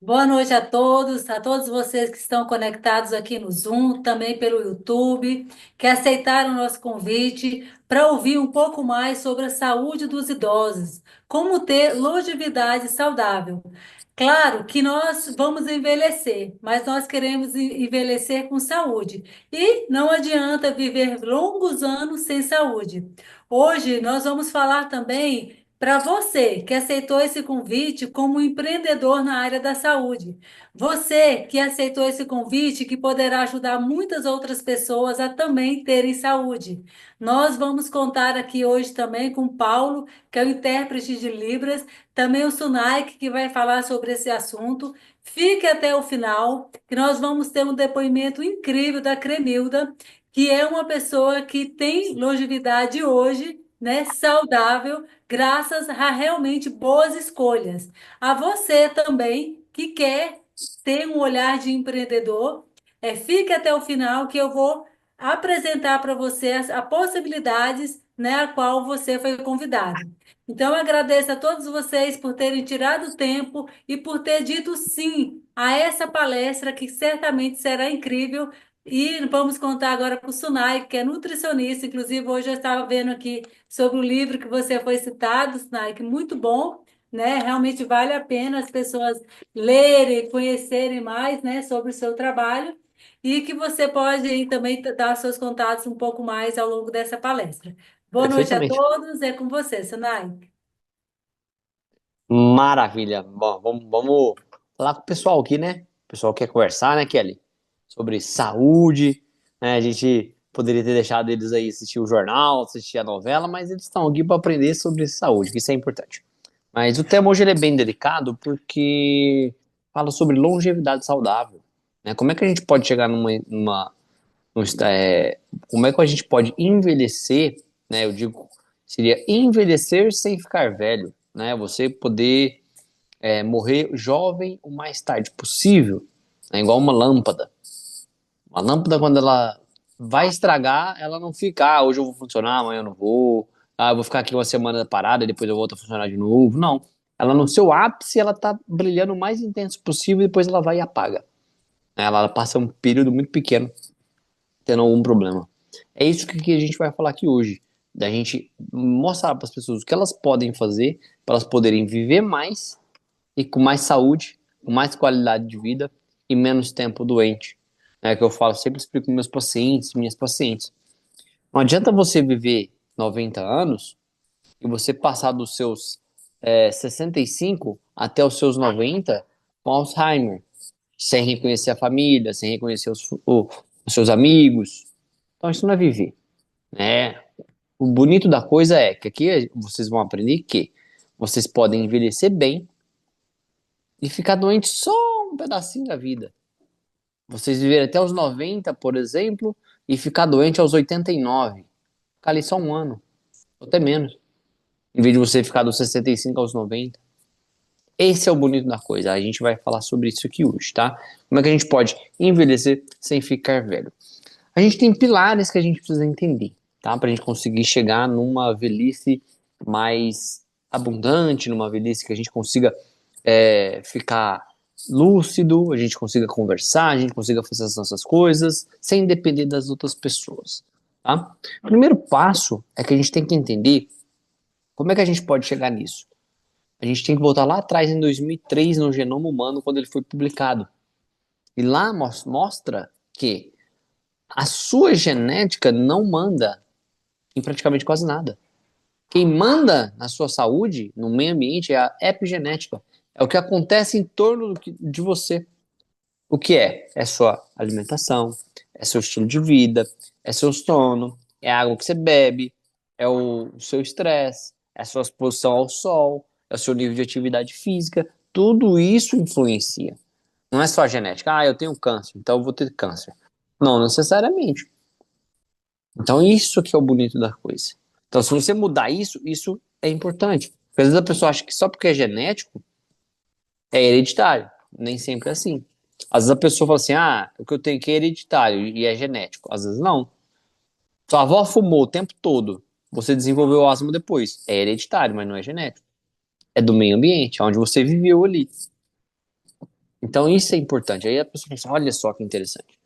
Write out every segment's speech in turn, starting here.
Boa noite a todos vocês que estão conectados aqui no Zoom, também pelo YouTube, que aceitaram o nosso convite para ouvir um pouco mais sobre a saúde dos idosos, como ter longevidade saudável. Claro que nós vamos envelhecer, mas nós queremos envelhecer com saúde. E não adianta viver longos anos sem saúde. Hoje nós vamos falar também para você que aceitou esse convite como empreendedor na área da saúde. Você que aceitou esse convite, que poderá ajudar muitas outras pessoas a também terem saúde. Nós vamos contar aqui hoje também com o Paulo, que é o intérprete de Libras, também o Sunaik, que vai falar sobre esse assunto. Fique até o final, que nós vamos ter um depoimento incrível da Cremilda, que é uma pessoa que tem longevidade hoje, né, saudável, graças a realmente boas escolhas. A você também que quer ter um olhar de empreendedor, fique até o final que eu vou apresentar para você as possibilidades, né, a qual você foi convidado. Então, eu agradeço a todos vocês por terem tirado o tempo e por ter dito sim a essa palestra, que certamente será incrível. E vamos contar agora com o Sunai, que é nutricionista. Inclusive, hoje eu estava vendo aqui sobre o livro que você foi citado, Sunai, muito bom, né? Realmente vale a pena as pessoas lerem, conhecerem mais, né, sobre o seu trabalho. E que você pode aí também dar seus contatos um pouco mais ao longo dessa palestra. Boa noite a Perfeitamente. todos, é com você, Sunai. Maravilha. Bom, vamos falar com o pessoal aqui, né? O pessoal quer conversar, né, Kelly? Sobre saúde, né? A gente poderia ter deixado eles aí assistir o jornal, assistir a novela, mas eles estão aqui para aprender sobre saúde, que isso é importante. Mas o tema hoje ele é bem delicado porque fala sobre longevidade saudável, né? Como é que a gente pode chegar como é que a gente pode envelhecer, né? Eu digo, seria envelhecer sem ficar velho, né? Você poder morrer jovem o mais tarde possível, né? Igual uma lâmpada. Uma lâmpada, quando ela vai estragar, ela não fica, hoje eu vou funcionar, amanhã eu não vou, eu vou ficar aqui uma semana parada, depois eu volto a funcionar de novo. Não. Ela no seu ápice, ela tá brilhando o mais intenso possível e depois ela vai e apaga. Ela passa um período muito pequeno tendo algum problema. É isso que a gente vai falar aqui hoje. Da gente mostrar para as pessoas o que elas podem fazer para elas poderem viver mais e com mais saúde, com mais qualidade de vida e menos tempo doente. É que eu falo, sempre explico para meus pacientes, minhas pacientes. Não adianta você viver 90 anos e você passar dos seus 65 até os seus 90 com Alzheimer, sem reconhecer a família, sem reconhecer os seus amigos. Então isso não é viver, né? O bonito da coisa é que aqui vocês vão aprender que vocês podem envelhecer bem e ficar doente só um pedacinho da vida. Vocês viverem até os 90, por exemplo, e ficar doente aos 89. Ficar ali só um ano, ou até menos. Em vez de você ficar dos 65 aos 90. Esse é o bonito da coisa. A gente vai falar sobre isso aqui hoje, tá? Como é que a gente pode envelhecer sem ficar velho? A gente tem pilares que a gente precisa entender, tá? Pra gente conseguir chegar numa velhice mais abundante, numa velhice que a gente consiga ficar lúcido, a gente consiga conversar, a gente consiga fazer as nossas coisas sem depender das outras pessoas, tá? O primeiro passo é que a gente tem que entender como é que a gente pode chegar nisso. A gente tem que voltar lá atrás em 2003 no Genoma Humano, quando ele foi publicado. E lá mostra que a sua genética não manda em praticamente quase nada. Quem manda na sua saúde, no meio ambiente, é a epigenética. É o que acontece em torno de você. O que é? É sua alimentação, é seu estilo de vida, é seu sono, é a água que você bebe, é o seu estresse, é a sua exposição ao sol, é o seu nível de atividade física. Tudo isso influencia. Não é só a genética. Eu tenho câncer, então eu vou ter câncer. Não necessariamente. Então, isso que é o bonito da coisa. Então, se você mudar isso, isso é importante. Porque às vezes a pessoa acha que só porque é genético, é hereditário. Nem sempre é assim. Às vezes a pessoa fala assim, o que eu tenho aqui é hereditário e é genético. Às vezes não. Sua avó fumou o tempo todo, você desenvolveu asma depois. É hereditário, mas não é genético. É do meio ambiente, é onde você viveu ali. Então isso é importante. Aí a pessoa pensa, olha só que interessante.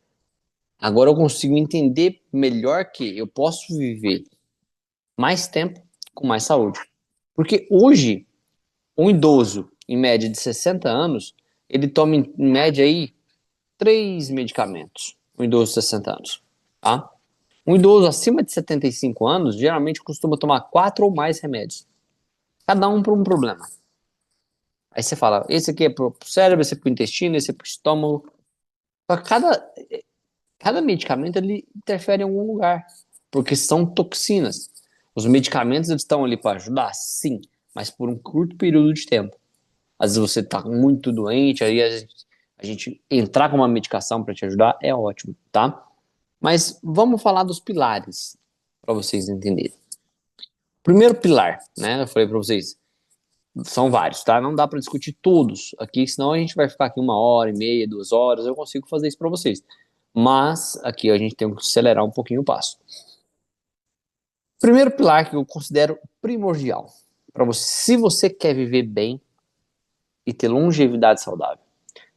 Agora eu consigo entender melhor que eu posso viver mais tempo com mais saúde. Porque hoje, um idoso, em média de 60 anos, ele toma em média aí 3 medicamentos. Um idoso de 60 anos, tá? Um idoso acima de 75 anos geralmente costuma tomar 4 ou mais remédios, cada um para um problema. Aí você fala, esse aqui é pro cérebro, esse é pro intestino, esse é pro estômago. Só que cada medicamento ele interfere em algum lugar, porque são toxinas. Os medicamentos eles estão ali para ajudar, sim, mas por um curto período de tempo. Às vezes você está muito doente, aí a gente entrar com uma medicação para te ajudar é ótimo, tá? Mas vamos falar dos pilares para vocês entenderem. Primeiro pilar, né? Eu falei para vocês, são vários, tá? Não dá para discutir todos aqui, senão a gente vai ficar aqui 1 hora e meia, 2 horas. Eu consigo fazer isso para vocês, mas aqui a gente tem que acelerar um pouquinho o passo. Primeiro pilar que eu considero primordial para você, se você quer viver bem e ter longevidade saudável.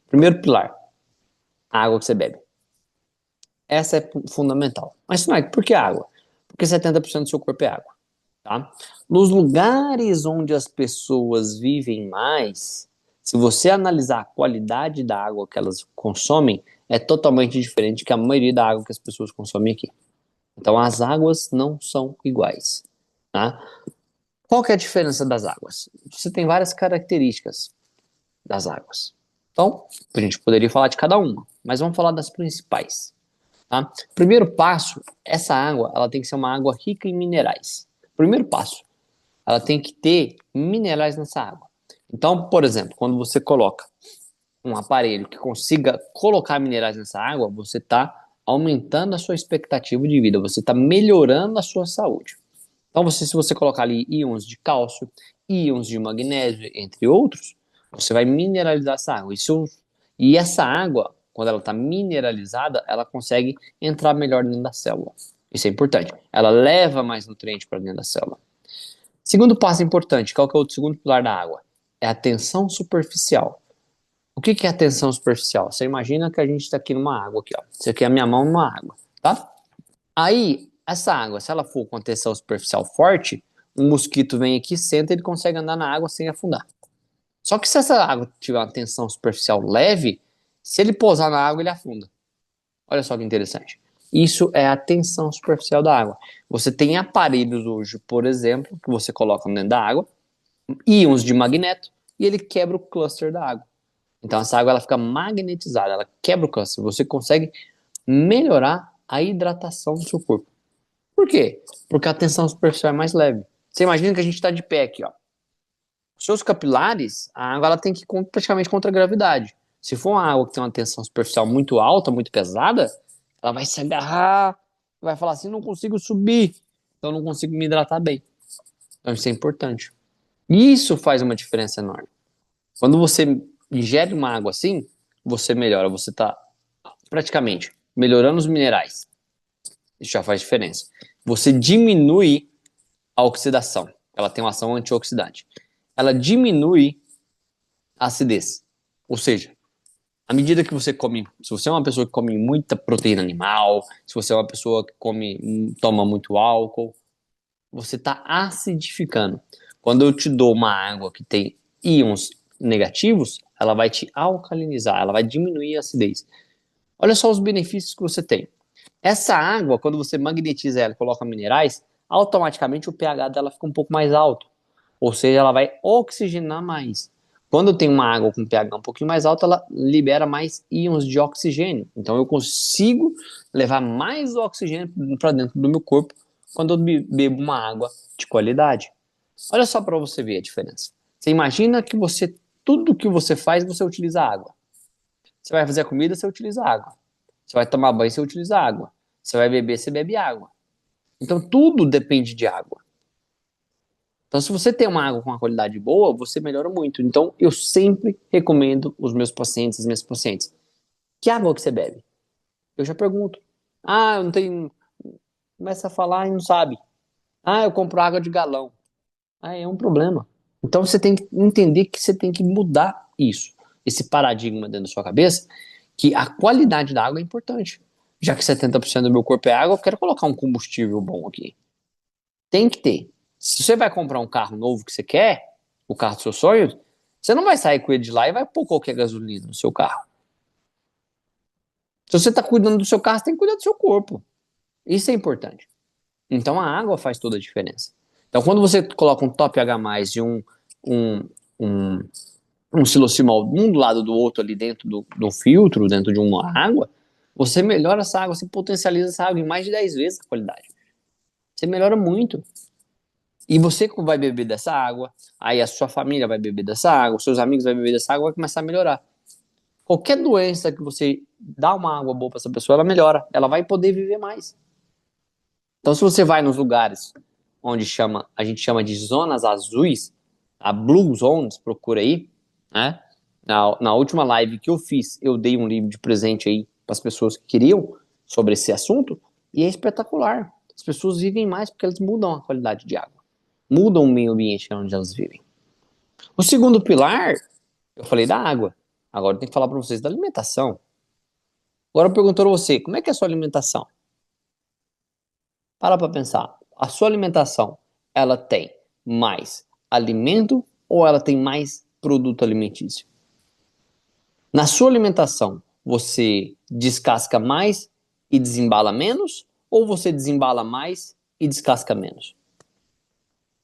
Primeiro pilar, a água que você bebe. Essa é fundamental. Mas, Mike, por que água? Porque 70% do seu corpo é água, tá? Nos lugares onde as pessoas vivem mais, se você analisar a qualidade da água que elas consomem, é totalmente diferente que a maioria da água que as pessoas consomem aqui. Então, as águas não são iguais, tá? Qual que é a diferença das águas? Você tem várias características das águas. Então, a gente poderia falar de cada uma, mas vamos falar das principais. Tá? Primeiro passo, essa água ela tem que ser uma água rica em minerais. Primeiro passo, ela tem que ter minerais nessa água. Então, por exemplo, quando você coloca um aparelho que consiga colocar minerais nessa água, você está aumentando a sua expectativa de vida, você está melhorando a sua saúde. Então, se você colocar ali íons de cálcio, íons de magnésio, entre outros, você vai mineralizar essa água. E essa água, quando ela está mineralizada, ela consegue entrar melhor dentro da célula. Isso é importante. Ela leva mais nutrientes para dentro da célula. Segundo passo importante, qual que é o segundo pilar da água? É a tensão superficial. O que é a tensão superficial? Você imagina que a gente está aqui numa água, aqui, ó. Isso aqui é a minha mão numa água, tá? Aí, essa água, se ela for com tensão superficial forte, um mosquito vem aqui, senta e ele consegue andar na água sem afundar. Só que se essa água tiver uma tensão superficial leve, se ele pousar na água, ele afunda. Olha só que interessante. Isso é a tensão superficial da água. Você tem aparelhos hoje, por exemplo, que você coloca dentro da água, íons de magneto, e ele quebra o cluster da água. Então essa água ela fica magnetizada, ela quebra o cluster. Você consegue melhorar a hidratação do seu corpo. Por quê? Porque a tensão superficial é mais leve. Você imagina que a gente está de pé aqui, ó. Os seus capilares, a água ela tem que ir praticamente contra a gravidade. Se for uma água que tem uma tensão superficial muito alta, muito pesada, ela vai se agarrar, vai falar assim, não consigo subir, então não consigo me hidratar bem. Então isso é importante. E isso faz uma diferença enorme. Quando você ingere uma água assim, você melhora, você está praticamente melhorando os minerais. Isso já faz diferença. Você diminui a oxidação. Ela tem uma ação antioxidante. Ela diminui a acidez. Ou seja, à medida que você come, se você é uma pessoa que come muita proteína animal, se você é uma pessoa que toma muito álcool, você está acidificando. Quando eu te dou uma água que tem íons negativos, ela vai te alcalinizar, ela vai diminuir a acidez. Olha só os benefícios que você tem. Essa água, quando você magnetiza ela e coloca minerais, automaticamente o pH dela fica um pouco mais alto. Ou seja, ela vai oxigenar mais. Quando tem uma água com pH um pouquinho mais alto, ela libera mais íons de oxigênio. Então eu consigo levar mais oxigênio para dentro do meu corpo quando eu bebo uma água de qualidade. Olha só para você ver a diferença. Você imagina que tudo que você faz, você utiliza água. Você vai fazer a comida, você utiliza água. Você vai tomar banho, você utiliza água. Você vai beber, você bebe água. Então tudo depende de água. Então, se você tem uma água com uma qualidade boa, você melhora muito. Então, eu sempre recomendo os meus pacientes, as minhas pacientes. Que água que você bebe? Eu já pergunto. Ah, eu não tenho. Começa a falar e não sabe. Ah, eu compro água de galão. Ah, é um problema. Então, você tem que entender que você tem que mudar isso. esse paradigma dentro da sua cabeça que a qualidade da água é importante. Já que 70% do meu corpo é água, eu quero colocar um combustível bom aqui. Tem que ter. Se você vai comprar um carro novo que você quer, o carro dos seus sonhos, você não vai sair com ele de lá e vai pôr qualquer gasolina no seu carro. Se você está cuidando do seu carro, você tem que cuidar do seu corpo. Isso é importante. Então a água faz toda a diferença. Então quando você coloca um top H+, e um, um, um silocimol um do lado do outro ali dentro do filtro, dentro de uma água, você melhora essa água, você potencializa essa água em mais de 10 vezes a qualidade. Você melhora muito. E você vai beber dessa água, aí a sua família vai beber dessa água, os seus amigos vão beber dessa água, vai começar a melhorar. Qualquer doença que você dá uma água boa para essa pessoa, ela melhora, ela vai poder viver mais. Então, se você vai nos lugares onde a gente chama de zonas azuis, a Blue Zones, procura aí, né? Na última live que eu fiz, eu dei um livro de presente aí para as pessoas que queriam sobre esse assunto, e é espetacular. As pessoas vivem mais porque elas mudam a qualidade de água, mudam o meio ambiente onde elas vivem. O segundo pilar, eu falei da água. Agora eu tenho que falar para vocês da alimentação. Agora eu pergunto para você, como é que é a sua alimentação? Para pensar. A sua alimentação, ela tem mais alimento ou ela tem mais produto alimentício? Na sua alimentação, você descasca mais e desembala menos? Ou você desembala mais e descasca menos?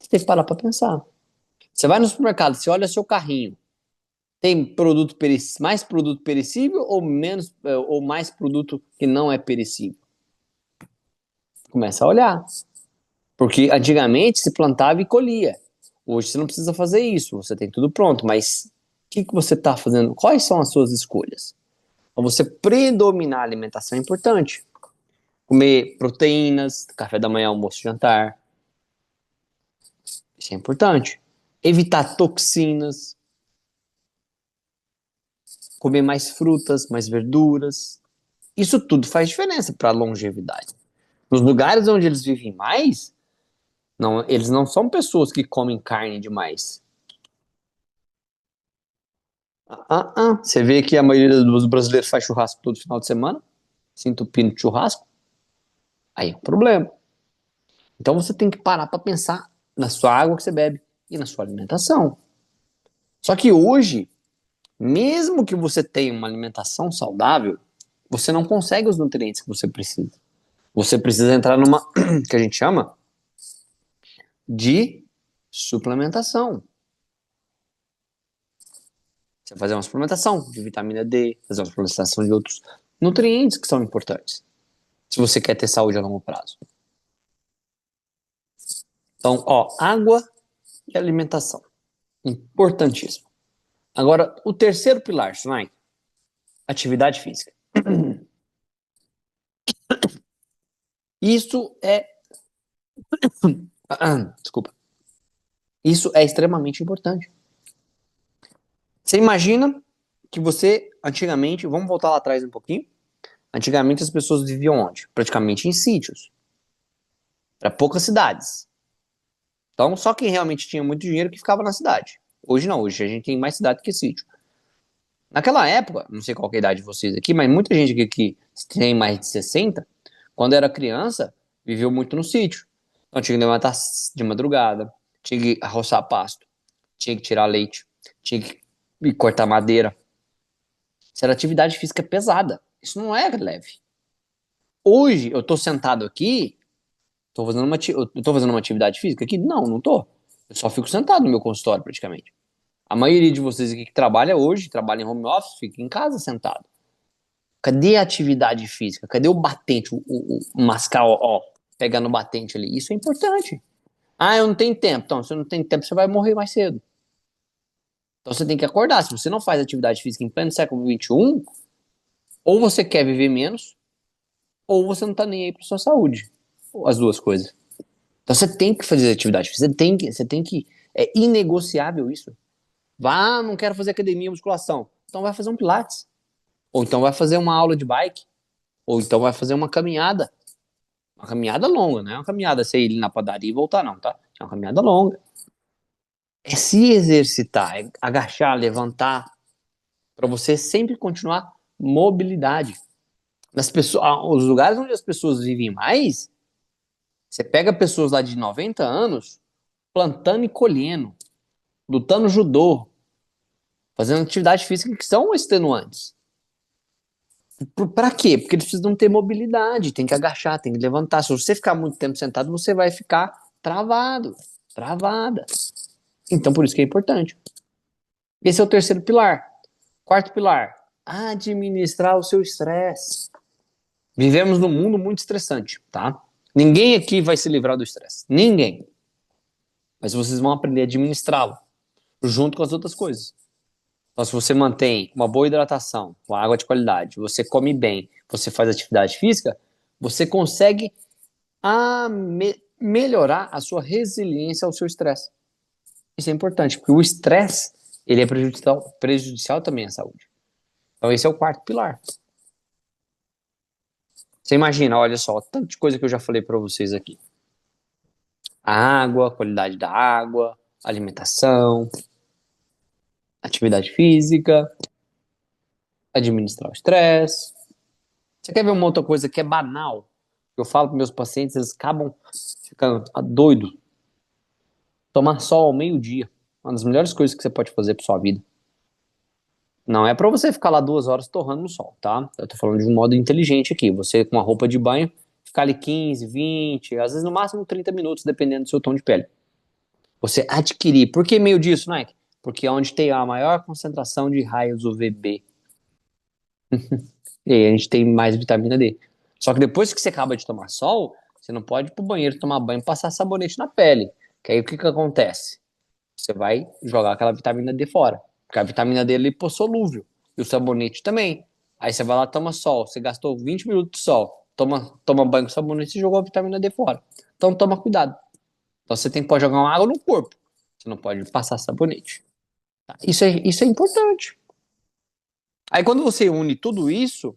Você tem que parar para pensar. Você vai no supermercado, você olha seu carrinho, tem mais produto perecível ou menos ou mais produto que não é perecível? Começa a olhar. Porque antigamente se plantava e colhia. Hoje você não precisa fazer isso, você tem tudo pronto, mas o que você está fazendo? Quais são as suas escolhas? Então, você predominar a alimentação é importante. Comer proteínas, café da manhã, almoço, jantar. Isso é importante. Evitar toxinas. Comer mais frutas, mais verduras. Isso tudo faz diferença para a longevidade. Nos lugares onde eles vivem mais, não, eles não são pessoas que comem carne demais. Você vê que a maioria dos brasileiros faz churrasco todo final de semana, se entupindo de churrasco, aí é um problema. Então você tem que parar para pensar na sua água que você bebe e na sua alimentação. Só que hoje, mesmo que você tenha uma alimentação saudável, você não consegue os nutrientes que você precisa. Você precisa entrar numa que a gente chama de suplementação. Você vai fazer uma suplementação de vitamina D, fazer uma suplementação de outros nutrientes que são importantes, se você quer ter saúde a longo prazo. Então, ó, água e alimentação. Importantíssimo. Agora, o terceiro pilar, Sunai, atividade física. Isso é. Desculpa. Isso é extremamente importante. Você imagina que você, antigamente, vamos voltar lá atrás um pouquinho. Antigamente as pessoas viviam onde? Praticamente em sítios. Para poucas cidades. Então, só quem realmente tinha muito dinheiro que ficava na cidade. Hoje não, hoje a gente tem mais cidade que sítio. Naquela época, não sei qual é a idade de vocês aqui, mas muita gente aqui que tem mais de 60, quando era criança, viveu muito no sítio. Então tinha que levantar de madrugada, tinha que roçar pasto, tinha que tirar leite, tinha que cortar madeira. Isso era atividade física pesada. Isso não é leve. Hoje, eu tô sentado aqui, eu tô fazendo uma atividade física aqui? Não, não tô. Eu só fico sentado no meu consultório, praticamente. A maioria de vocês aqui que trabalha hoje, trabalha em home office, fica em casa sentado. Cadê a atividade física? Cadê o batente, o mascar, ó, pegar no batente ali? Isso é importante. Ah, eu não tenho tempo. Então, se você não tem tempo, você vai morrer mais cedo. Então, você tem que acordar. Se você não faz atividade física em pleno século XXI, ou você quer viver menos, ou você não tá nem aí pra sua saúde. As duas coisas. Então, você tem que fazer atividade física. Você tem que. É inegociável isso. Vá, não quero fazer academia, musculação. Então, vai fazer um pilates. Ou então, vai fazer uma aula de bike. Ou então, vai fazer uma caminhada. Uma caminhada longa, não é uma caminhada você ir na padaria e voltar, não, tá? É uma caminhada longa. É se exercitar, é agachar, levantar. para você sempre continuar mobilidade. Os lugares onde as pessoas vivem mais, você pega pessoas lá de 90 anos plantando e colhendo, lutando judô, fazendo atividade física que são extenuantes. Pra quê? Porque eles precisam ter mobilidade, tem que agachar, tem que levantar. Se você ficar muito tempo sentado, você vai ficar travado, travada. Então, por isso que é importante. Esse é o terceiro pilar. Quarto pilar, administrar o seu estresse. Vivemos num mundo muito estressante, tá? Ninguém aqui vai se livrar do estresse. Ninguém. Mas vocês vão aprender a administrá-lo, junto com as outras coisas. Então, se você mantém uma boa hidratação, com água de qualidade, você come bem, você faz atividade física, você consegue melhorar a sua resiliência ao seu estresse. Isso é importante, porque o estresse, ele é prejudicial também à saúde. Então, esse é o quarto pilar. Você imagina, olha só, tanta coisa que eu já falei para vocês aqui. A água, a qualidade da água, alimentação, atividade física, administrar o estresse. Você quer ver uma outra coisa que é banal? Eu falo para meus pacientes, eles acabam ficando doidos. Tomar sol ao meio-dia. Uma das melhores coisas que você pode fazer para sua vida. Não é para você ficar lá 2 horas torrando no sol, tá? Eu tô falando de um modo inteligente aqui. Você com uma roupa de banho, ficar ali 15, 20, às vezes no máximo 30 minutos, dependendo do seu tom de pele. Você adquirir. Por que meio disso, Nike? Porque é onde tem a maior concentração de raios UVB. E aí a gente tem mais vitamina D. Só que depois que você acaba de tomar sol, você não pode ir pro banheiro tomar banho e passar sabonete na pele. Que aí o que que acontece? Você vai jogar aquela vitamina D fora. Porque a vitamina D é lipossolúvel. E o sabonete também. Aí você vai lá, toma sol. Você gastou 20 minutos de sol. Toma banho com sabonete e jogou a vitamina D fora. Então toma cuidado. Então você pode jogar uma água no corpo. Você não pode passar sabonete. Tá? Isso é importante. Aí quando você une tudo isso,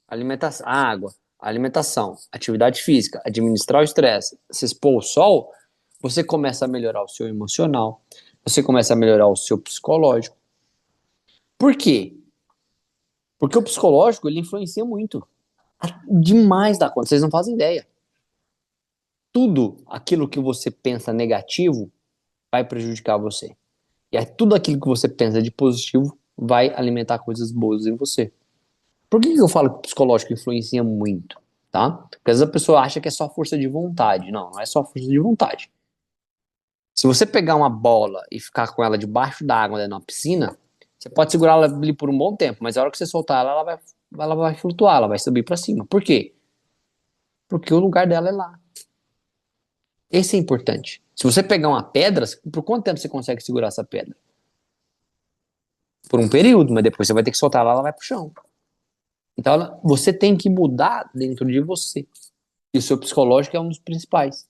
alimentação, água, alimentação, atividade física, administrar o estresse, se expor ao sol, você começa a melhorar o seu emocional, você começa a melhorar o seu psicológico. Por quê? Porque o psicológico, ele influencia muito. Demais da conta, vocês não fazem ideia. Tudo aquilo que você pensa negativo vai prejudicar você. E aí, tudo aquilo que você pensa de positivo vai alimentar coisas boas em você. Por que eu falo que o psicológico influencia muito? Tá? Porque às vezes a pessoa acha que é só força de vontade. Não, não é só força de vontade. Se você pegar uma bola e ficar com ela debaixo da água dentro de uma piscina, você pode segurar ela ali por um bom tempo, mas a hora que você soltar ela, ela vai flutuar, ela vai subir para cima. Por quê? Porque o lugar dela é lá. Esse é importante. Se você pegar uma pedra, por quanto tempo você consegue segurar essa pedra? Por um período, mas depois você vai ter que soltar ela, ela vai pro chão. Então, você tem que mudar dentro de você. E o seu psicológico é um dos principais.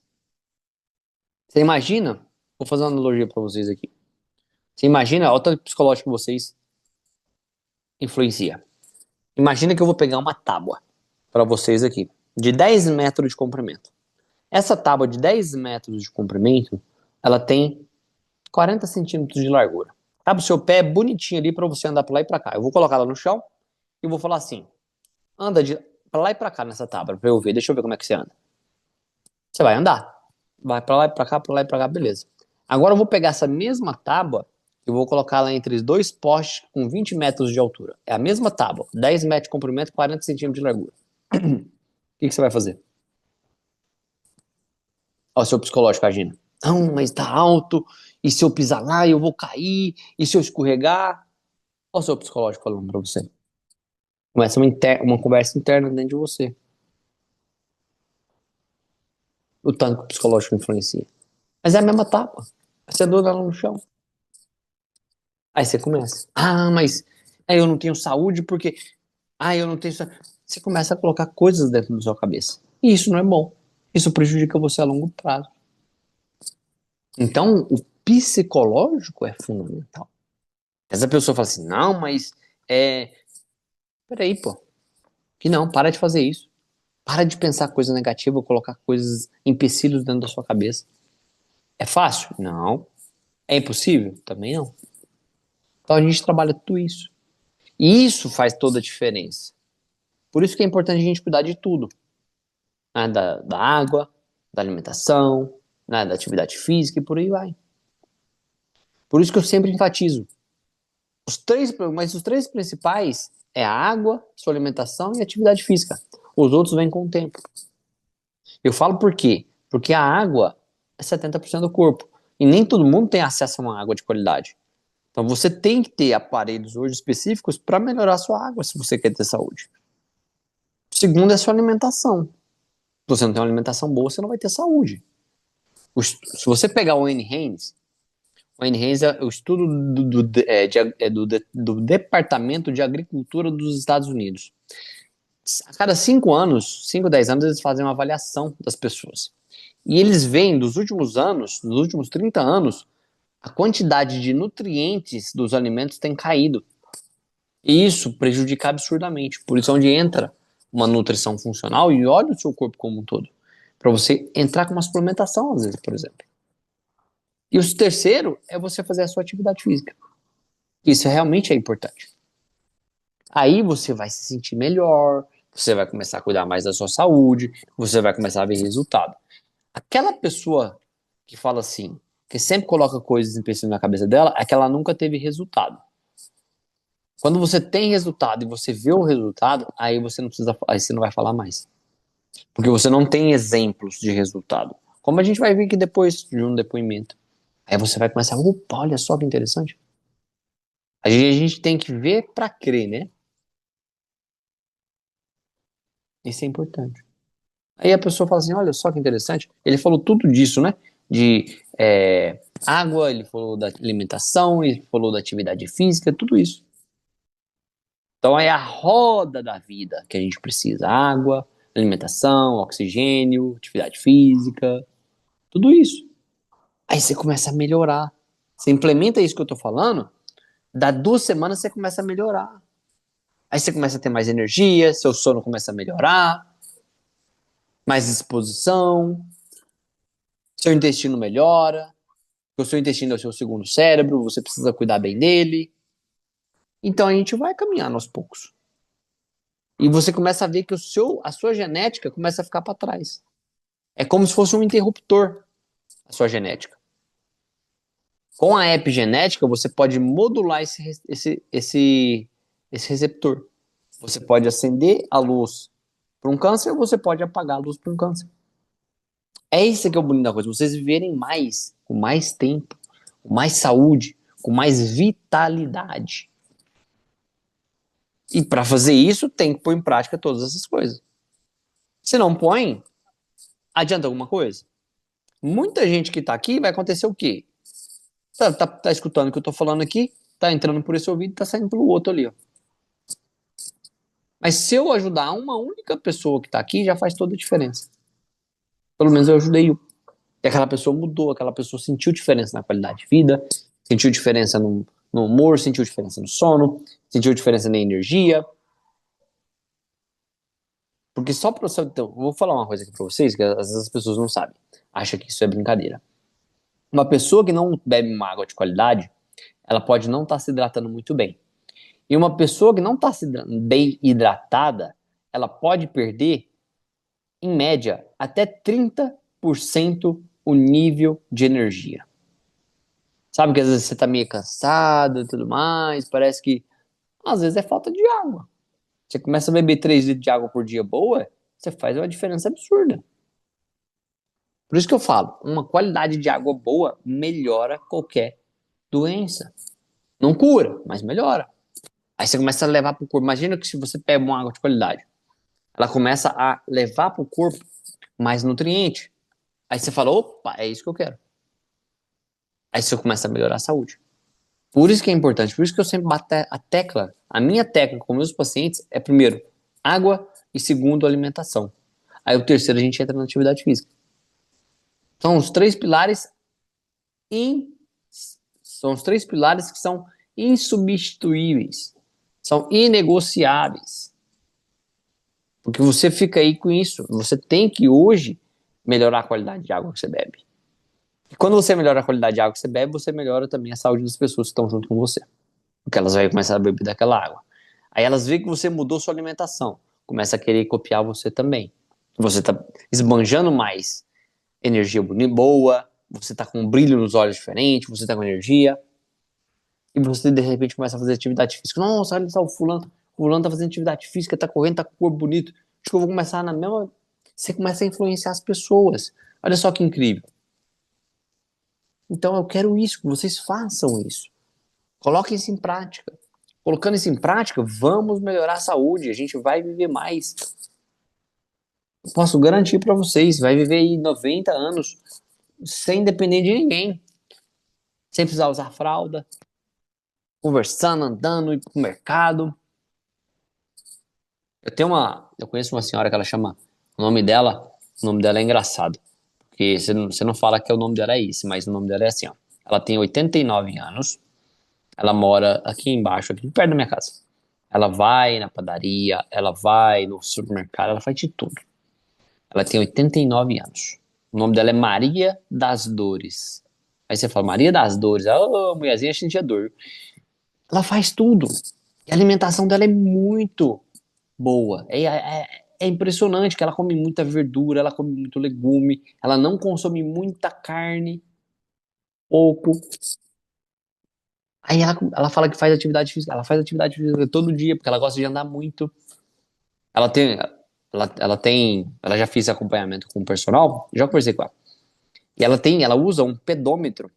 Você imagina, vou fazer uma analogia para vocês aqui. Você imagina, olha o tanto psicológico que vocês influencia. Imagina que eu vou pegar uma tábua para vocês aqui, de 10 metros de comprimento. Essa tábua de 10 metros de comprimento, ela tem 40 centímetros de largura. Tá? O seu pé é bonitinho ali para você andar para lá e para cá. Eu vou colocar ela no chão e vou falar assim, anda para lá e para cá nessa tábua para eu ver, deixa eu ver como é que você anda. Você vai andar. Vai para lá e para lá e para cá, beleza. Agora eu vou pegar essa mesma tábua e vou colocar ela entre dois postes com 20 metros de altura. É a mesma tábua, 10 metros de comprimento, 40 centímetros de largura. O que você vai fazer? Olha o seu psicológico agindo. Não, mas tá alto, e se eu pisar lá eu vou cair, e se eu escorregar? Olha o seu psicológico falando pra você. Começa uma conversa interna dentro de você. O tanto que o psicológico influencia. Mas é a mesma tábua. Você dura ela no chão. Aí você começa. Mas eu não tenho saúde porque. Eu não tenho. Você começa a colocar coisas dentro da sua cabeça. E isso não é bom. Isso prejudica você a longo prazo. Então, o psicológico é fundamental. Essa pessoa fala assim: não, mas é. Peraí, pô. Que não, para de fazer isso. Para de pensar coisa negativa, colocar coisas, empecilhos dentro da sua cabeça. É fácil? Não. É impossível? Também não. Então a gente trabalha tudo isso. E isso faz toda a diferença. Por isso que é importante a gente cuidar de tudo, né? Da água, da alimentação, né? Da atividade física e por aí vai. Por isso que eu sempre enfatizo. Mas os três principais é a água, sua alimentação e a atividade física. Os outros vêm com o tempo. Eu falo por quê? Porque a água é 70% do corpo. E nem todo mundo tem acesso a uma água de qualidade. Então você tem que ter aparelhos hoje específicos para melhorar a sua água se você quer ter saúde. O segundo é a sua alimentação. Se você não tem uma alimentação boa, você não vai ter saúde. Se você pegar o N. Haynes é o estudo do Departamento de Agricultura dos Estados Unidos. A cada 5 anos, 5, 10 anos, eles fazem uma avaliação das pessoas. E eles veem dos últimos anos, dos últimos 30 anos, a quantidade de nutrientes dos alimentos tem caído. E isso prejudica absurdamente. Por isso é onde entra uma nutrição funcional e olha o seu corpo como um todo. Para você entrar com uma suplementação, às vezes, por exemplo. E o terceiro é você fazer a sua atividade física. Isso realmente é importante. Aí você vai se sentir melhor, você vai começar a cuidar mais da sua saúde, você vai começar a ver resultado. Aquela pessoa que fala assim, que sempre coloca coisas empecilhos na cabeça dela, é que ela nunca teve resultado. Quando você tem resultado e você vê o resultado, aí você não precisa, aí você não vai falar mais. Porque você não tem exemplos de resultado. Como a gente vai ver aqui depois de um depoimento. Aí você vai começar, opa, olha só que interessante. A gente tem que ver para crer, né? Isso é importante. Aí a pessoa fala assim, olha só que interessante. Ele falou tudo disso, né? De água, ele falou da alimentação, ele falou da atividade física, tudo isso. Então é a roda da vida que a gente precisa. Água, alimentação, oxigênio, atividade física, tudo isso. Aí você começa a melhorar. Você implementa isso que eu tô falando, dá 2 semanas você começa a melhorar. Aí você começa a ter mais energia, seu sono começa a melhorar, mais disposição, seu intestino melhora, porque o seu intestino é o seu segundo cérebro, você precisa cuidar bem dele. Então a gente vai caminhando aos poucos. E você começa a ver que a sua genética começa a ficar para trás. É como se fosse um interruptor, a sua genética. Com a epigenética, você pode modular esse receptor. Você pode acender a luz para um câncer, ou você pode apagar a luz para um câncer. É isso que é o bonito da coisa. Vocês viverem mais, com mais tempo, com mais saúde, com mais vitalidade. E para fazer isso, tem que pôr em prática todas essas coisas. Se não põe, adianta alguma coisa? Muita gente que tá aqui, vai acontecer o quê? Tá escutando o que eu tô falando aqui, tá entrando por esse ouvido, tá saindo pelo outro ali, ó. Mas se eu ajudar uma única pessoa que tá aqui, já faz toda a diferença. Pelo menos eu ajudei. E aquela pessoa mudou, aquela pessoa sentiu diferença na qualidade de vida, sentiu diferença no humor, sentiu diferença no sono, sentiu diferença na energia. Porque só para você. Então, vou falar uma coisa aqui pra vocês, que às vezes as pessoas não sabem. Acham que isso é brincadeira. Uma pessoa que não bebe uma água de qualidade, ela pode não estar se hidratando muito bem. E uma pessoa que não está bem hidratada, ela pode perder, em média, até 30% o nível de energia. Sabe que às vezes você está meio cansado e tudo mais, parece que às vezes é falta de água. Você começa a beber 3 litros de água por dia boa, você faz uma diferença absurda. Por isso que eu falo, uma qualidade de água boa melhora qualquer doença. Não cura, mas melhora. Aí você começa a levar para o corpo. Imagina que se você pega uma água de qualidade, ela começa a levar para o corpo mais nutriente. Aí você fala, opa, é isso que eu quero. Aí você começa a melhorar a saúde. Por isso que é importante, por isso que eu sempre bato a tecla. A minha técnica com meus pacientes é, primeiro, água e segundo, alimentação. Aí o terceiro a gente entra na atividade física. São os três pilares são os três pilares que são insubstituíveis. São inegociáveis. Porque você fica aí com isso. Você tem que hoje melhorar a qualidade de água que você bebe. E quando você melhora a qualidade de água que você bebe, você melhora também a saúde das pessoas que estão junto com você. Porque elas vão começar a beber daquela água. Aí elas veem que você mudou sua alimentação, começa a querer copiar você também. Você tá esbanjando mais energia boa, você tá com um brilho nos olhos diferente, você tá com energia, e você de repente começa a fazer atividade física. Nossa, olha só o fulano tá fazendo atividade física, tá correndo, tá com o corpo bonito. Acho que eu vou começar na mesma. Você começa a influenciar as pessoas. Olha só que incrível. Então eu quero isso, que vocês façam isso. Coloquem isso em prática. Colocando isso em prática, vamos melhorar a saúde, a gente vai viver mais. Posso garantir para vocês, vai viver aí 90 anos sem depender de ninguém, sem precisar usar fralda, conversando, andando, indo pro mercado. Eu conheço uma senhora que ela chama, o nome dela é engraçado, porque você não fala que o nome dela é esse, mas o nome dela é assim, ó. Ela tem 89 anos, ela mora aqui embaixo, aqui perto da minha casa. Ela vai na padaria, ela vai no supermercado, ela faz de tudo. Ela tem 89 anos. O nome dela é Maria das Dores. Aí você fala, Maria das Dores, ô, mulherzinha cheia de dor. Ela faz tudo. E a alimentação dela é muito boa. É impressionante que ela come muita verdura, ela come muito legume, ela não consome muita carne, pouco. Aí ela fala que faz atividade física, ela faz atividade física todo dia, porque ela gosta de andar muito. Ela tem, ela já fez acompanhamento com o personal, já conversei com ela. E ela usa um pedômetro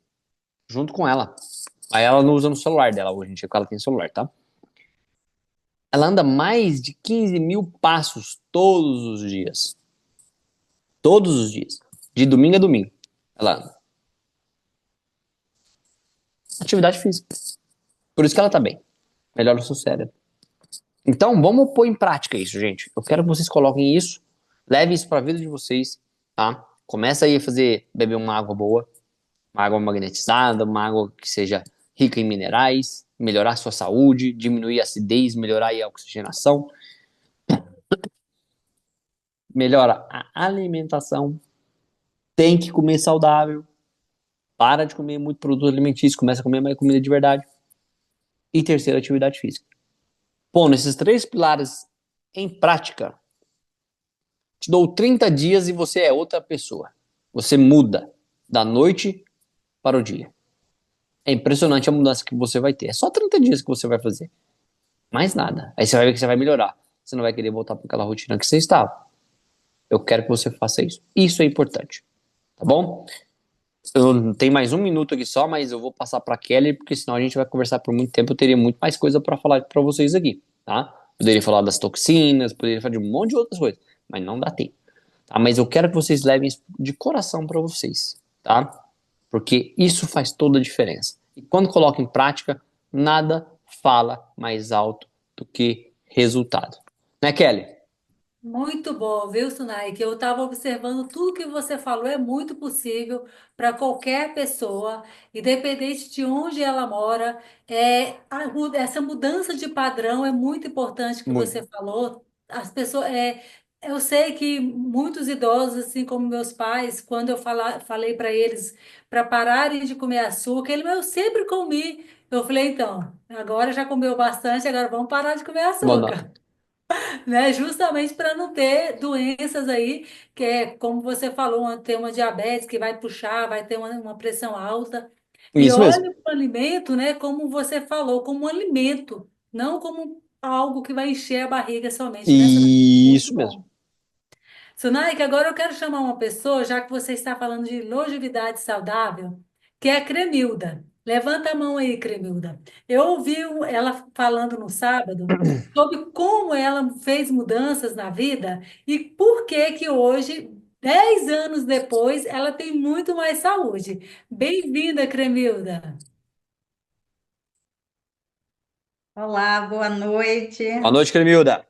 junto com ela. Aí ela não usa no celular dela hoje em dia, porque ela tem celular, tá? Ela anda mais de 15 mil passos todos os dias. Todos os dias. De domingo a domingo. Ela anda. Atividade física. Por isso que ela tá bem. Melhora o seu cérebro. Então, vamos pôr em prática isso, gente. Eu quero que vocês coloquem isso, levem isso para a vida de vocês, tá? Começa aí a beber uma água boa, uma água magnetizada, uma água que seja rica em minerais, melhorar a sua saúde, diminuir a acidez, melhorar aí a oxigenação, melhora a alimentação, tem que comer saudável, para de comer muito produto alimentício, começa a comer mais comida de verdade. E terceira, atividade física. Pondo esses três pilares em prática, te dou 30 dias e você é outra pessoa. Você muda da noite para o dia. É impressionante a mudança que você vai ter. É só 30 dias que você vai fazer. Mais nada. Aí você vai ver que você vai melhorar. Você não vai querer voltar para aquela rotina que você estava. Eu quero que você faça isso. Isso é importante. Tá bom? Eu tenho mais um minuto aqui só, mas eu vou passar para Kelly, porque senão a gente vai conversar por muito tempo. Eu teria muito mais coisa para falar para vocês aqui, tá? Poderia falar das toxinas, poderia falar de um monte de outras coisas, mas não dá tempo. Tá? Mas eu quero que vocês levem isso de coração para vocês, tá? Porque isso faz toda a diferença. E quando coloca em prática, nada fala mais alto do que resultado. Né, Kelly? Muito bom, viu, Sunai? Que eu estava observando tudo que você falou, é muito possível para qualquer pessoa, independente de onde ela mora. Essa mudança de padrão é muito importante que Muito. você falou. As pessoas, eu sei que muitos idosos, assim como meus pais, quando falei para eles para pararem de comer açúcar, eu sempre comi. Eu falei, então, agora já comeu bastante, agora vamos parar de comer Bom, não. açúcar, né? Justamente para não ter doenças aí, que é, como você falou, ter uma diabetes que vai puxar, vai ter uma pressão alta. E Isso mesmo. olha o alimento, né? Como você falou, como um alimento, não como algo que vai encher a barriga somente, né, Sunai? Muito Isso mesmo. bom. Sunai, que agora eu quero chamar uma pessoa, já que você está falando de longevidade saudável, que é a Cremilda. Levanta a mão aí, Cremilda. Eu ouvi ela falando no sábado sobre como ela fez mudanças na vida e por que que hoje, 10 anos depois, ela tem muito mais saúde. Bem-vinda, Cremilda. Olá, boa noite. Boa noite, Cremilda.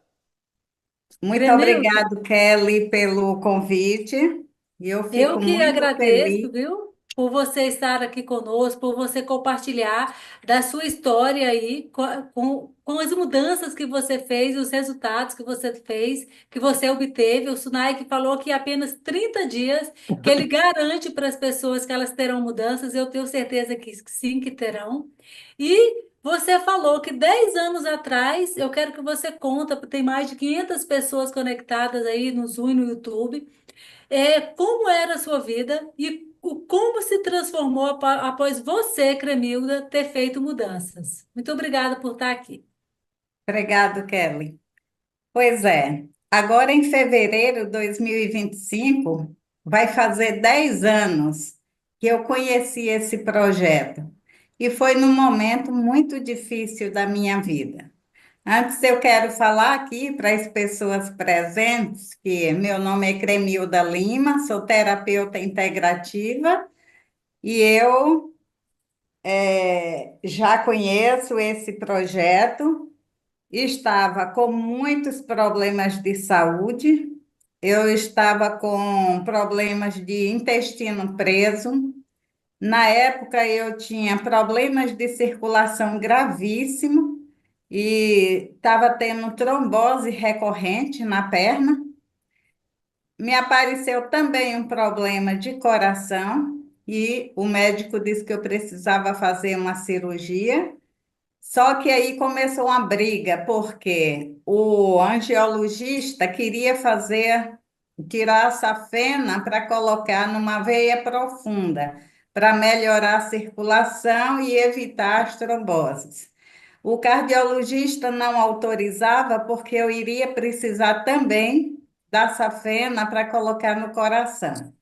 Muito Cremilda, obrigado, Kelly, pelo convite. E eu eu fico que muito agradeço, feliz. viu, por você estar aqui conosco, por você compartilhar da sua história aí, com as mudanças que você fez, os resultados que você fez, que você obteve. O Sunai que falou que em apenas 30 dias, que ele garante para as pessoas que elas terão mudanças, eu tenho certeza que sim, que terão. E Você falou que 10 anos atrás, eu quero que você conta, porque tem mais de 500 pessoas conectadas aí no Zoom e no YouTube, como era a sua vida e como se transformou após você, Cremilda, ter feito mudanças. Muito obrigada por estar aqui. Obrigado, Kelly. Pois é, agora em fevereiro de 2025, vai fazer 10 anos que eu conheci esse projeto. E foi num momento muito difícil da minha vida. Antes eu quero falar aqui para as pessoas presentes que meu nome é Cremilda Lima, sou terapeuta integrativa e eu já conheço esse projeto. Estava com muitos problemas de saúde, eu estava com problemas de intestino preso. Na época, eu tinha problemas de circulação gravíssimo e estava tendo trombose recorrente na perna. Me apareceu também um problema de coração e o médico disse que eu precisava fazer uma cirurgia. Só que aí começou uma briga, porque o angiologista queria tirar a safena para colocar numa veia profunda, para melhorar a circulação e evitar as tromboses. O cardiologista não autorizava, porque eu iria precisar também da safena para colocar no coração.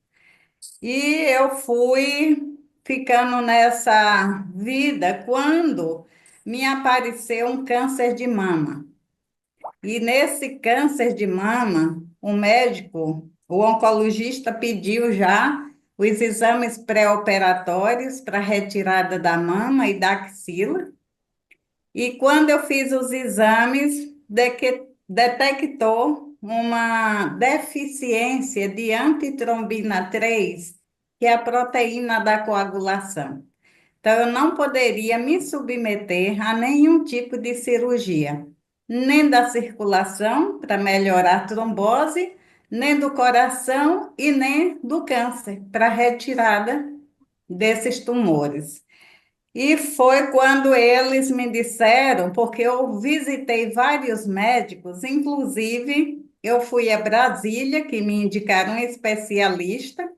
E eu fui ficando nessa vida quando me apareceu um câncer de mama. E nesse câncer de mama, o médico, o oncologista pediu já os exames pré-operatórios para retirada da mama e da axila. E quando eu fiz os exames, detectou uma deficiência de antitrombina 3, que é a proteína da coagulação. Então, eu não poderia me submeter a nenhum tipo de cirurgia, nem da circulação, para melhorar a trombose, nem do coração e nem do câncer, para retirada desses tumores. E foi quando eles me disseram, porque eu visitei vários médicos, inclusive eu fui a Brasília, que me indicaram um especialista,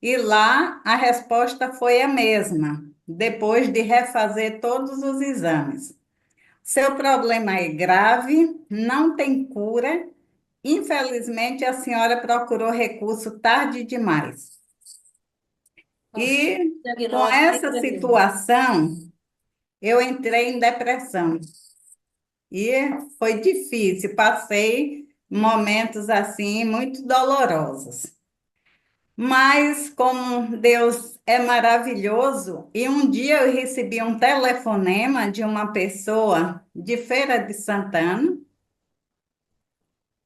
e lá a resposta foi a mesma, depois de refazer todos os exames. Seu problema é grave, não tem cura. Infelizmente, a senhora procurou recurso tarde demais. Nossa, E com diagnóstico é essa tremendo. situação, eu entrei em depressão. E foi difícil, passei momentos assim muito dolorosos. Mas como Deus é maravilhoso, e um dia eu recebi um telefonema de uma pessoa de Feira de Santana,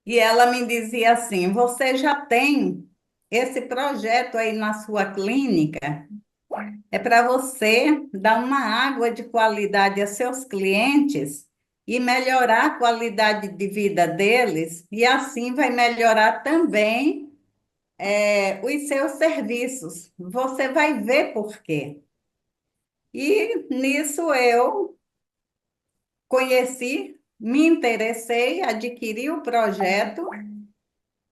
e ela me dizia assim: Você já tem esse projeto aí na sua clínica? É para você dar uma água de qualidade a seus clientes e melhorar a qualidade de vida deles, e assim vai melhorar também os seus serviços. Você vai ver por quê. E nisso eu conheci, me interessei, adquiri o projeto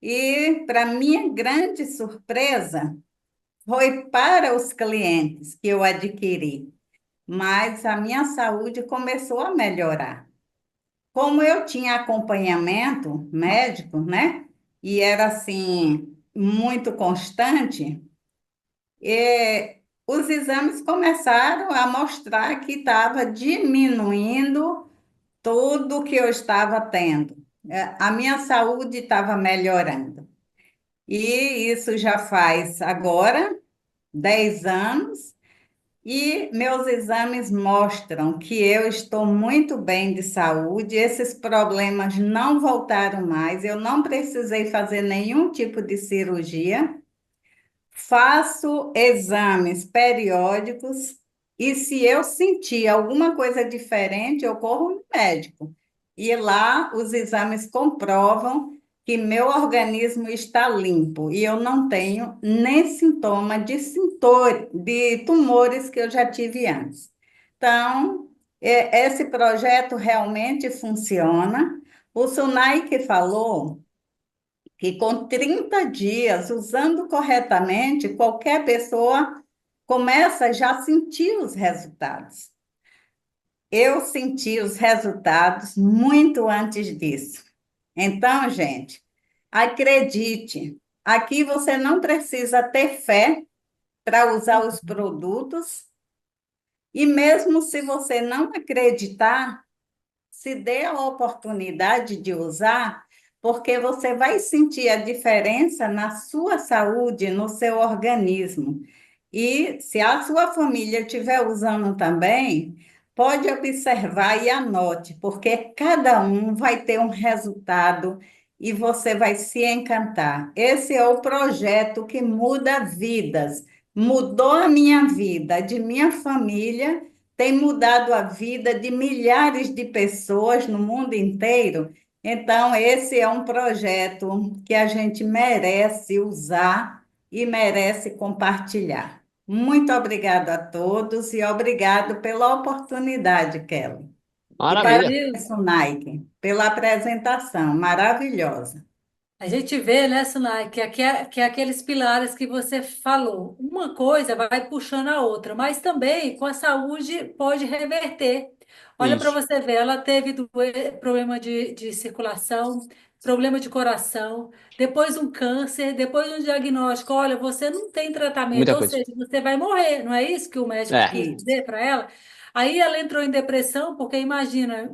e, para minha grande surpresa, foi para os clientes que eu adquiri, mas a minha saúde começou a melhorar. Como eu tinha acompanhamento médico, né? E era assim, muito constante, os exames começaram a mostrar que estava diminuindo tudo que eu estava tendo. A minha saúde estava melhorando. E isso já faz agora 10 anos. E meus exames mostram que eu estou muito bem de saúde, esses problemas não voltaram mais, eu não precisei fazer nenhum tipo de cirurgia. Faço exames periódicos e se eu sentir alguma coisa diferente, eu corro no médico. E lá os exames comprovam que meu organismo está limpo e eu não tenho nem sintoma de tumores que eu já tive antes. Então, Esse projeto realmente funciona. O Sunai que falou que com 30 dias, usando corretamente, qualquer pessoa começa já a sentir os resultados. Eu senti os resultados muito antes disso. Então, gente, acredite, aqui você não precisa ter fé para usar os produtos, e mesmo se você não acreditar, se dê a oportunidade de usar, porque você vai sentir a diferença na sua saúde, no seu organismo. E se a sua família estiver usando também, pode observar e anote, porque cada um vai ter um resultado e você vai se encantar. Esse é o projeto que muda vidas. Mudou a minha vida, de minha família, tem mudado a vida de milhares de pessoas no mundo inteiro. Então, esse é um projeto que a gente merece usar e merece compartilhar. Muito obrigado a todos e obrigado pela oportunidade, Kelly. E Maravilha. parabéns, Nike, pela apresentação maravilhosa. A gente vê, né, Sunai, que é aqueles pilares que você falou. Uma coisa vai puxando a outra, mas também com a saúde pode reverter. Olha para Isso. você ver, ela teve problema de circulação, problema de coração, depois um câncer, depois um diagnóstico. Olha, você não tem tratamento, Muita ou coisa. seja, você vai morrer, não é isso que o médico quis É, Isso. dizer para ela? Aí ela entrou em depressão, porque imagina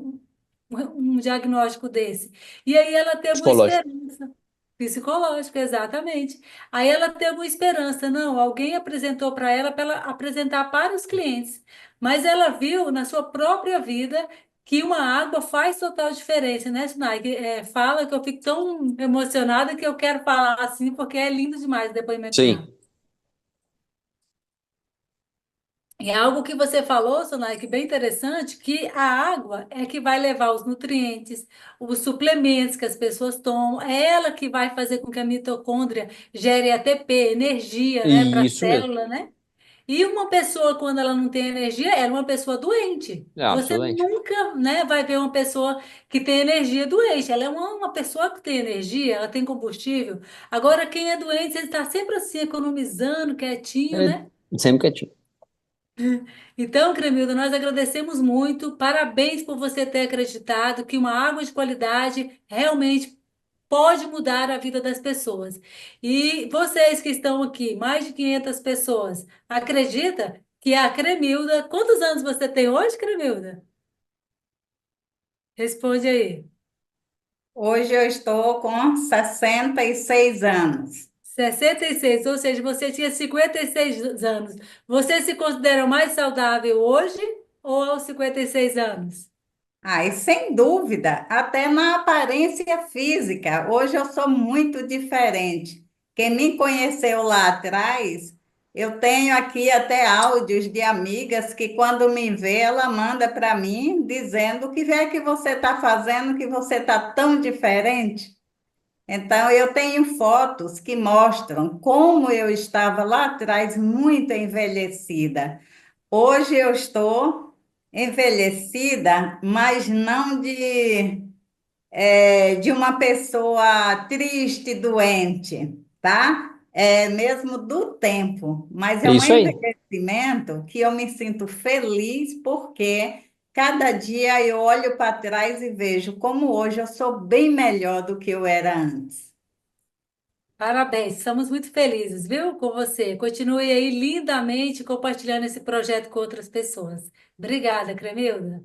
um diagnóstico desse. E aí ela teve uma psicológico. esperança. Psicológico, exatamente. Aí ela teve uma esperança, não, alguém apresentou para ela apresentar para os clientes. Mas ela viu na sua própria vida que uma água faz total diferença, né, Sunai? Fala que eu fico tão emocionada que eu quero falar assim, porque é lindo demais o depoimento dela. Sim, E é algo que você falou, Sonai, que bem interessante, que a água é que vai levar os nutrientes, os suplementos que as pessoas tomam, é ela que vai fazer com que a mitocôndria gere ATP, energia, né, para a isso mesmo. célula, né? E uma pessoa, quando ela não tem energia, ela é uma pessoa doente. É, Você absolutamente. nunca, né, vai ver uma pessoa que tem energia doente. Ela é uma pessoa que tem energia, ela tem combustível. Agora, quem é doente, ele está sempre assim, economizando, quietinho, É, né? sempre quietinho. Então, Cremilda, nós agradecemos muito. Parabéns por você ter acreditado que uma água de qualidade realmente pode mudar a vida das pessoas. E vocês que estão aqui, mais de 500 pessoas, acredita que a Cremilda, quantos anos você tem hoje, Cremilda? Responde aí. Hoje eu estou com 66 anos. 66, ou seja, você tinha 56 anos. Você se considera mais saudável hoje ou aos 56 anos? Ah, e sem dúvida, até na aparência física, hoje eu sou muito diferente. Quem me conheceu lá atrás, eu tenho aqui até áudios de amigas que quando me vê, ela manda para mim dizendo o que é que você está fazendo, que você está tão diferente. Então, eu tenho fotos que mostram como eu estava lá atrás, muito envelhecida. Hoje eu estou envelhecida, mas não de uma pessoa triste, doente, tá? É mesmo do tempo, mas É é um isso aí. envelhecimento que eu me sinto feliz porque cada dia eu olho para trás e vejo como hoje eu sou bem melhor do que eu era antes. Parabéns, estamos muito felizes, viu, com você. Continue aí lindamente compartilhando esse projeto com outras pessoas. Obrigada, Cremilda.